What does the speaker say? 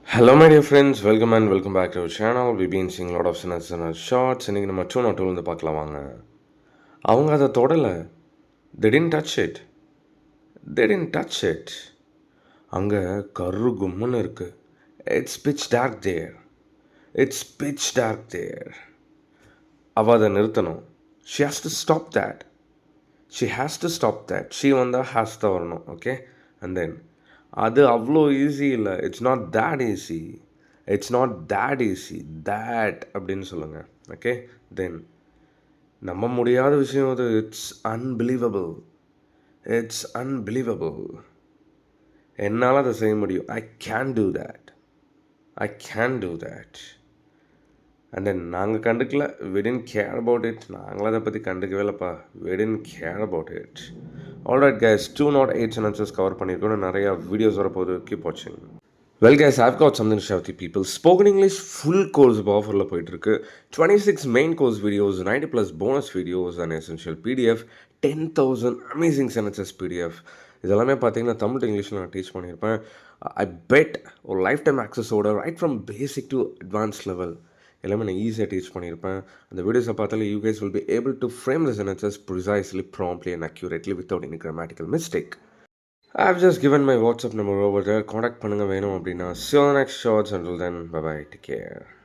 Hello, my dear friends. Welcome and welcome back to our channel. We've been seeing a lot of sinners and shorts. இன்னைக்கு நம்ம two not டூலேருந்து பார்க்கலாம் வாங்க. அவங்க அதை தொடலை. They didn't touch it. They didn't touch it. அங்கே கரு கும்முன்னு இருக்கு. It's pitch dark there. It's pitch dark there. அவள் அதை நிறுத்தணும். She has to stop that. She has to stop that. She வந்தால் has தான் வரணும். ஓகே அண்ட் தென் அது அவ்வளோ ஈஸி இல்லை. It's not that easy. It's not that easy. That அப்படின்னு சொல்லுங்கள். ஓகே தென் நம்ப முடியாத விஷயம் அது. It's unbelievable. It's unbelievable. என்னால் அதை செய்ய முடியும். I can do that. I can do that. And then நாங்கள் கண்டுக்கல. we didn't care about it. நாங்களும் அதை பற்றி கண்டுக்கவே இல்லைப்பா. we didn't care about it. Alright guys, 208 sentences cover பண்ணியிருக்கோம். நிறையா வீடியோஸ் வரப்போகுது. கீப் வாட்சிங். Well guys, I've got something to share with you people. Spoken English full course இப்போ ஆஃபரில் போயிட்டுருக்கு. 26 main course videos, 90+ bonus videos and essential PDF, 10,000 amazing sentences PDF. இதெல்லாமே பார்த்தீங்கன்னா தமிழ் இங்கிலீஷில் நான் டீச் பண்ணியிருப்பேன். ஐ பெட் ஒரு லைஃப் டைம் ஆக்சஸோட right from basic to advance level எல்லாமே நான் ஈஸியாக டீச் பண்ணியிருப்பேன். அந்த வீடியோஸை பார்த்தாலே you guys will be able to frame the sentences precisely, promptly and accurately without any grammatical mistake. I've just given my WhatsApp number over there. Contact பண்ணுங்க வேணும் அப்படின்னா. See you on the next shots. Until then, bye bye. Take care.